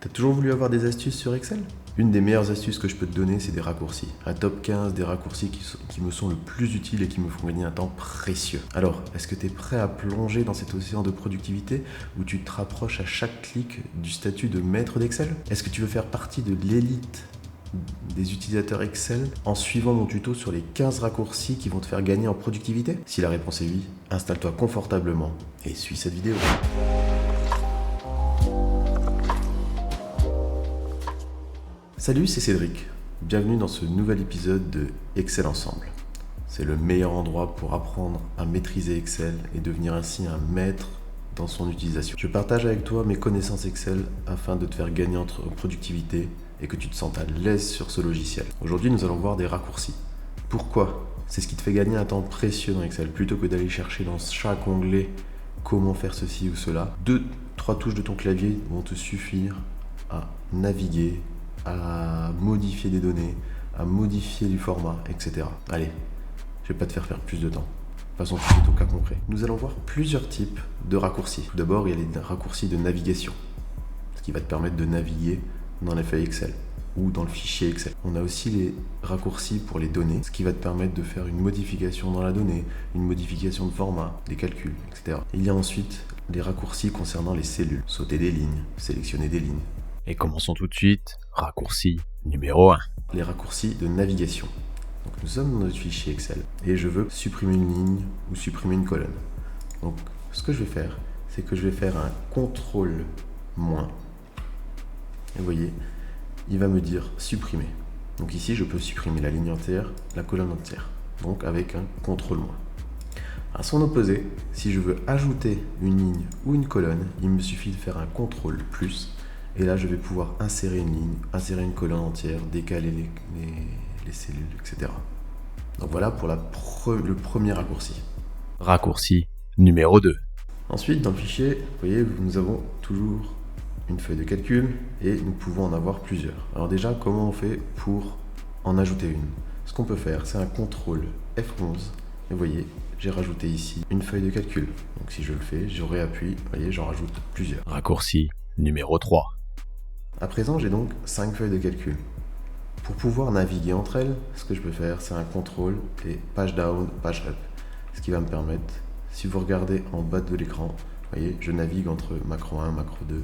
T'as toujours voulu avoir des astuces sur Excel? Une des meilleures astuces que je peux te donner, c'est des raccourcis. Un top 15 des raccourcis qui me sont le plus utiles et qui me font gagner un temps précieux. Alors, est-ce que tu es prêt à plonger dans cet océan de productivité où tu te rapproches à chaque clic du statut de maître d'Excel? Est-ce que tu veux faire partie de l'élite des utilisateurs Excel en suivant mon tuto sur les 15 raccourcis qui vont te faire gagner en productivité? Si la réponse est oui, installe-toi confortablement et suis cette vidéo. Salut, c'est Cédric. Bienvenue dans ce nouvel épisode de Excel Ensemble. C'est le meilleur endroit pour apprendre à maîtriser Excel et devenir ainsi un maître dans son utilisation. Je partage avec toi mes connaissances Excel afin de te faire gagner en productivité et que tu te sentes à l'aise sur ce logiciel. Aujourd'hui, nous allons voir des raccourcis. Pourquoi? C'est ce qui te fait gagner un temps précieux dans Excel. Plutôt que d'aller chercher dans chaque onglet comment faire ceci ou cela, 2-3 touches de ton clavier vont te suffire à naviguer, à modifier des données, à modifier du format, etc. Allez, je vais pas te faire perdre plus de temps. Passons tout de suite au cas concret. Nous allons voir plusieurs types de raccourcis. Tout d'abord, il y a les raccourcis de navigation, ce qui va te permettre de naviguer dans les feuilles Excel ou dans le fichier Excel. On a aussi les raccourcis pour les données, ce qui va te permettre de faire une modification dans la donnée, une modification de format, des calculs, etc. Il y a ensuite les raccourcis concernant les cellules, sauter des lignes, sélectionner des lignes. Et commençons tout de suite, raccourci numéro 1. Les raccourcis de navigation. Donc nous sommes dans notre fichier Excel et je veux supprimer une ligne ou supprimer une colonne. Donc ce que je vais faire, c'est que je vais faire un CTRL-. Et vous voyez, il va me dire supprimer. Donc ici, je peux supprimer la ligne entière, la colonne entière. Donc avec un CTRL-. À son opposé, si je veux ajouter une ligne ou une colonne, il me suffit de faire un CTRL+. Et là, je vais pouvoir insérer une ligne, insérer une colonne entière, décaler les cellules, etc. Donc voilà pour le premier raccourci. Raccourci numéro 2. Ensuite, dans le fichier, vous voyez, nous avons toujours une feuille de calcul et nous pouvons en avoir plusieurs. Alors déjà, comment on fait pour en ajouter une? Ce qu'on peut faire, c'est un CTRL F11. Et vous voyez, j'ai rajouté ici une feuille de calcul. Donc si je le fais, je réappuie, vous voyez, j'en rajoute plusieurs. Raccourci numéro 3. À présent, j'ai donc 5 feuilles de calcul. Pour pouvoir naviguer entre elles, ce que je peux faire, c'est un CTRL et page down, page up. Ce qui va me permettre, si vous regardez en bas de l'écran, vous voyez, je navigue entre macro 1, macro 2,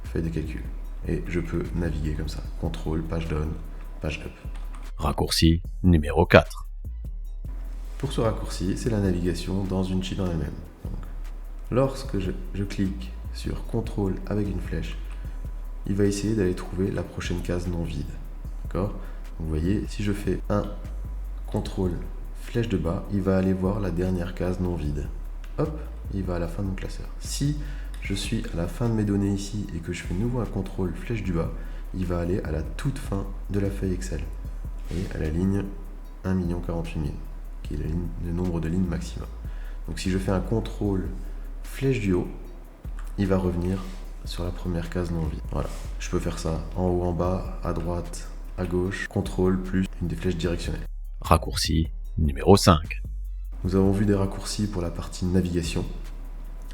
feuille de calcul. Et je peux naviguer comme ça. CTRL, page down, page up. Raccourci numéro 4. Pour ce raccourci, c'est la navigation dans une sheet en elle-même. Donc, lorsque je clique sur CTRL avec une flèche, il va essayer d'aller trouver la prochaine case non vide. D'accord? Vous voyez, si je fais un CTRL flèche de bas, il va aller voir la dernière case non vide. Hop, il va à la fin de mon classeur. Si je suis à la fin de mes données ici et que je fais de nouveau un CTRL flèche du bas, il va aller à la toute fin de la feuille Excel. Vous voyez, à la ligne 1 048 000, qui est le nombre de lignes maximum. Donc si je fais un CTRL flèche du haut, il va revenir sur la première case non vide. Voilà, je peux faire ça en haut, en bas, à droite, à gauche, CTRL plus une des flèches directionnelles. Raccourci numéro 5. Nous avons vu des raccourcis pour la partie navigation.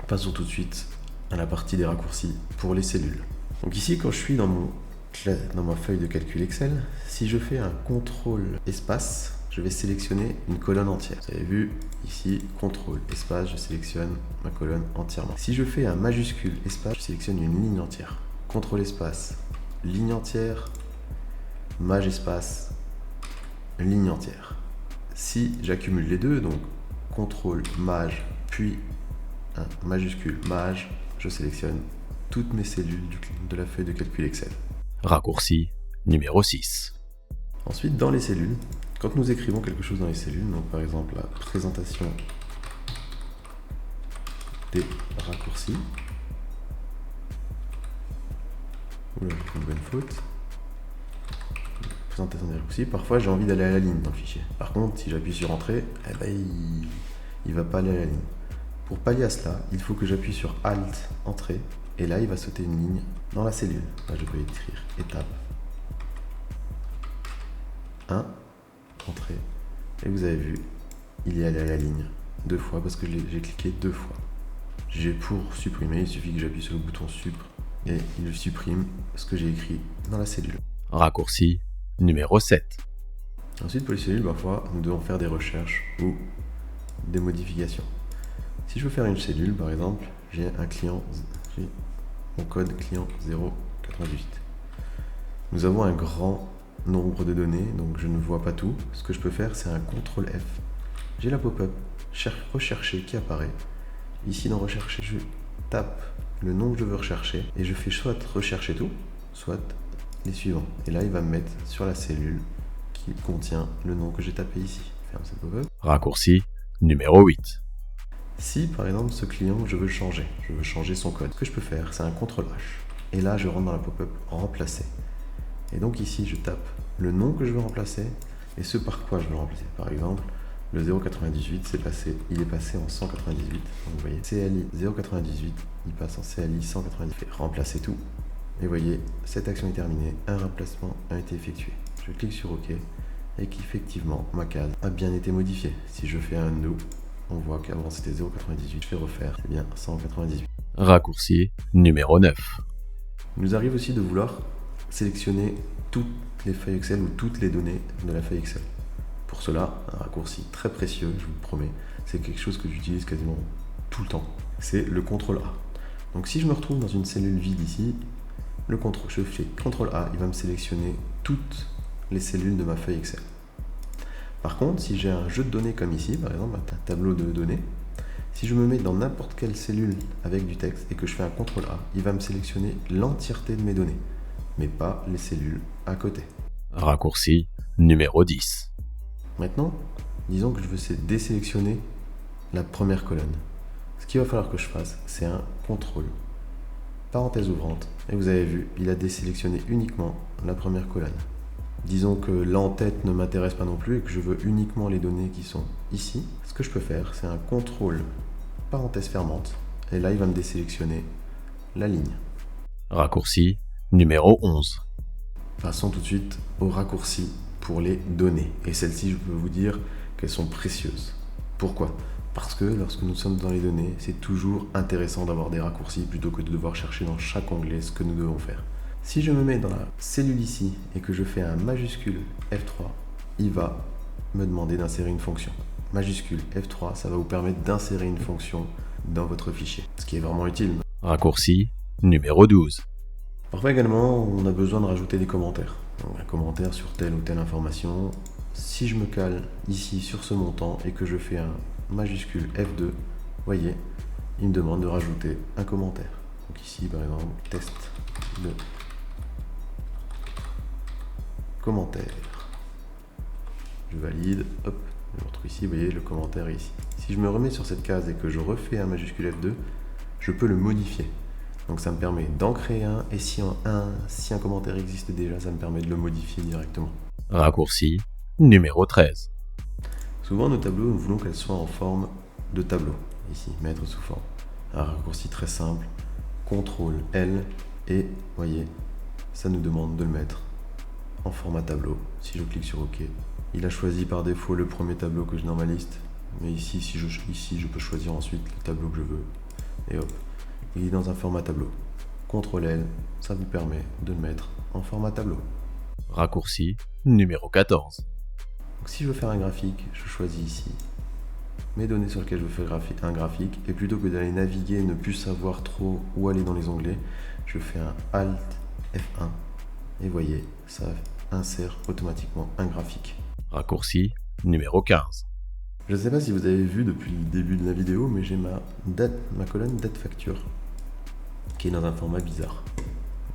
Passons tout de suite à la partie des raccourcis pour les cellules. Donc ici, quand je suis dans ma feuille de calcul Excel, si je fais un CTRL espace, je vais sélectionner une colonne entière. Vous avez vu, ici, CTRL espace, je sélectionne ma colonne entièrement. Si je fais un majuscule espace, je sélectionne une ligne entière. CTRL espace, ligne entière, maj espace, ligne entière. Si j'accumule les deux, donc CTRL maj, puis un majuscule maj, je sélectionne toutes mes cellules de la feuille de calcul Excel. Raccourci numéro 6. Ensuite, dans les cellules, quand nous écrivons quelque chose dans les cellules, donc par exemple la présentation des raccourcis, oula, une bonne faute, présentation des raccourcis, parfois j'ai envie d'aller à la ligne dans le fichier. Par contre, si j'appuie sur Entrée, eh ben, il va pas aller à la ligne. Pour pallier à cela, il faut que j'appuie sur Alt, Entrée, et là il va sauter une ligne dans la cellule. Là je peux écrire étape 1, Entrée, et vous avez vu, il est allé à la ligne 2 fois parce que j'ai cliqué 2 fois. Pour supprimer, il suffit que j'appuie sur le bouton Sup et il supprime ce que j'ai écrit dans la cellule. Raccourci numéro 7. Ensuite, pour les cellules, parfois, nous devons faire des recherches ou des modifications. Si je veux faire une cellule, par exemple, j'ai mon code client 098. Nous avons un grand nombre de données, donc je ne vois pas tout. Ce que je peux faire, c'est un CTRL F. J'ai la pop-up rechercher qui apparaît. Ici, dans rechercher, je tape le nom que je veux rechercher et je fais soit rechercher tout, soit les suivants. Et là, il va me mettre sur la cellule qui contient le nom que j'ai tapé ici. Ferme cette pop-up. Raccourci numéro 8. Si, par exemple, ce client, je veux changer son code, ce que je peux faire, c'est un CTRL H. Et là, je rentre dans la pop-up remplacer. Et donc ici, je tape le nom que je veux remplacer et ce par quoi je veux le remplacer. Par exemple, le 098, il est passé en 198. Donc vous voyez, CLI 098, il passe en CLI 198. Remplacer tout. Et vous voyez, cette action est terminée, un remplacement a été effectué. Je clique sur OK et qu'effectivement, ma case a bien été modifiée. Si je fais un undo, on voit qu'avant c'était 098, je fais refaire, c'est bien 198. Raccourci numéro 9. Il nous arrive aussi de vouloir sélectionner toutes les feuilles Excel ou toutes les données de la feuille Excel. Pour cela, un raccourci très précieux, je vous le promets, c'est quelque chose que j'utilise quasiment tout le temps. C'est le CTRL A. Donc si je me retrouve dans une cellule vide ici, je fais CTRL A, il va me sélectionner toutes les cellules de ma feuille Excel. Par contre, si j'ai un jeu de données comme ici, par exemple un tableau de données, si je me mets dans n'importe quelle cellule avec du texte et que je fais un CTRL A, il va me sélectionner l'entièreté de mes données, mais pas les cellules à côté. Raccourci numéro 10. Maintenant, disons que je veux désélectionner la première colonne. Ce qu'il va falloir que je fasse, c'est un CTRL, parenthèse ouvrante, et vous avez vu, il a désélectionné uniquement la première colonne. Disons que l'en-tête ne m'intéresse pas non plus et que je veux uniquement les données qui sont ici. Ce que je peux faire, c'est un CTRL, parenthèse fermante, et là il va me désélectionner la ligne. Raccourci numéro 11. Passons tout de suite au raccourci pour les données. Et celles-ci, je peux vous dire qu'elles sont précieuses. Pourquoi ? Parce que lorsque nous sommes dans les données, c'est toujours intéressant d'avoir des raccourcis plutôt que de devoir chercher dans chaque onglet ce que nous devons faire. Si je me mets dans la cellule ici et que je fais un majuscule F3, il va me demander d'insérer une fonction. Majuscule F3, ça va vous permettre d'insérer une fonction dans votre fichier, ce qui est vraiment utile. Raccourci numéro 12. Parfois également, on a besoin de rajouter des commentaires. Donc, un commentaire sur telle ou telle information. Si je me cale ici sur ce montant et que je fais un majuscule F2, vous voyez, il me demande de rajouter un commentaire. Donc ici, par exemple, test de commentaire. Je valide, hop, je retrouve ici, vous voyez, le commentaire est ici. Si je me remets sur cette case et que je refais un majuscule F2, je peux le modifier. Donc ça me permet d'en créer un, et si un commentaire existe déjà, ça me permet de le modifier directement. Raccourci numéro 13. Souvent nos tableaux, nous voulons qu'elles soient en forme de tableau. Ici, mettre sous forme. Un raccourci très simple, CTRL L, et vous voyez, ça nous demande de le mettre en format tableau. Si je clique sur OK, il a choisi par défaut le premier tableau que j'ai dans ma liste, mais ici, je peux choisir ensuite le tableau que je veux, et hop, il est dans un format tableau. CTRL L, ça vous permet de le mettre en format tableau. Raccourci numéro 14. Donc, si je veux faire un graphique, je choisis ici mes données sur lesquelles je veux faire un graphique, et plutôt que d'aller naviguer et ne plus savoir trop où aller dans les onglets, je fais un Alt F1, et vous voyez, ça insère automatiquement un graphique. Raccourci numéro 15. Je ne sais pas si vous avez vu depuis le début de la vidéo, mais j'ai ma colonne date facture qui est dans un format bizarre.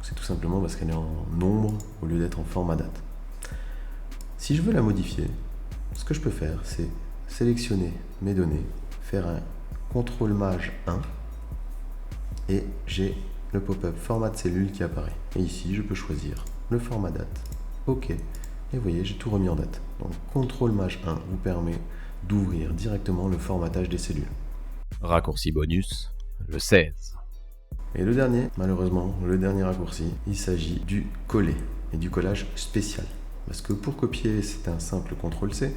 C'est tout simplement parce qu'elle est en nombre au lieu d'être en format date. Si je veux la modifier, ce que je peux faire, c'est sélectionner mes données, faire un CTRL Maj 1 et j'ai le pop-up format de cellule qui apparaît. Et ici, je peux choisir le format date. OK. Et vous voyez, j'ai tout remis en date. Donc CTRL Maj 1 vous permet d'ouvrir directement le formatage des cellules. Raccourci bonus, le 16. Et le dernier, malheureusement, le dernier raccourci, il s'agit du coller et du collage spécial. Parce que pour copier, c'est un simple CTRL-C.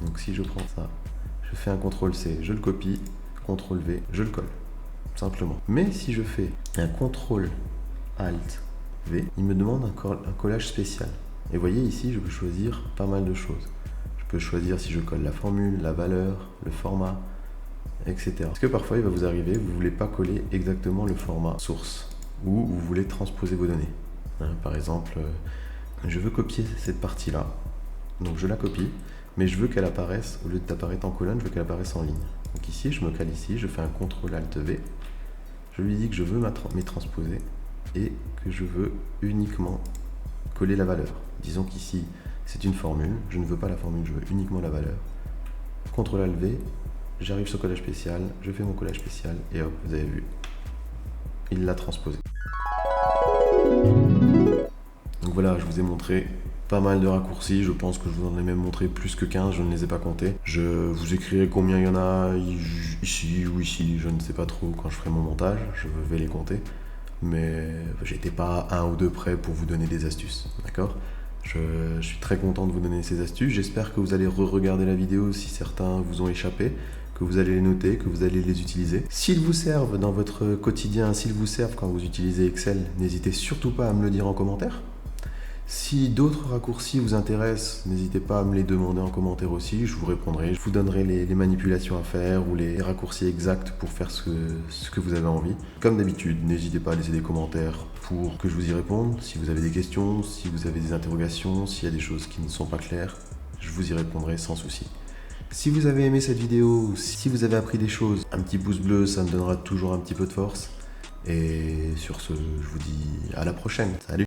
Donc si je prends ça, je fais un CTRL-C, je le copie, CTRL-V, je le colle. simplement. Mais si je fais un CTRL ALT V, il me demande un collage spécial. Et vous voyez ici, je peux choisir pas mal de choses. Je peux choisir si je colle la formule, la valeur, le format, etc. Parce que parfois il va vous arriver, vous ne voulez pas coller exactement le format source, ou vous voulez transposer vos données. Par exemple, je veux copier cette partie-là, donc je la copie, mais je veux qu'elle apparaisse, au lieu d'apparaître en colonne, je veux qu'elle apparaisse en ligne. Donc ici, je me cale ici, je fais un CTRL ALT V, je lui dis que je veux m'y transposer et que je veux uniquement coller la valeur. Disons qu'ici, c'est une formule, je ne veux pas la formule, je veux uniquement la valeur. CTRL ALT V, j'arrive sur collage spécial, je fais mon collage spécial et hop, vous avez vu, il l'a transposé. Donc voilà, je vous ai montré pas mal de raccourcis, je pense que je vous en ai même montré plus que 15, je ne les ai pas comptés. Je vous écrirai combien il y en a ici ou ici, je ne sais pas trop quand je ferai mon montage, je vais les compter. Mais j'étais pas à 1 ou 2 près pour vous donner des astuces, d'accord ? Je suis très content de vous donner ces astuces, j'espère que vous allez re-regarder la vidéo si certains vous ont échappé, que vous allez les noter, que vous allez les utiliser. S'ils vous servent dans votre quotidien, s'ils vous servent quand vous utilisez Excel, n'hésitez surtout pas à me le dire en commentaire. Si d'autres raccourcis vous intéressent, n'hésitez pas à me les demander en commentaire aussi, je vous répondrai. Je vous donnerai les manipulations à faire ou les raccourcis exacts pour faire ce que vous avez envie. Comme d'habitude, n'hésitez pas à laisser des commentaires pour que je vous y réponde. Si vous avez des questions, si vous avez des interrogations, s'il y a des choses qui ne sont pas claires, je vous y répondrai sans souci. Si vous avez aimé cette vidéo, si vous avez appris des choses, un petit pouce bleu, ça me donnera toujours un petit peu de force. Et sur ce, je vous dis à la prochaine. Salut!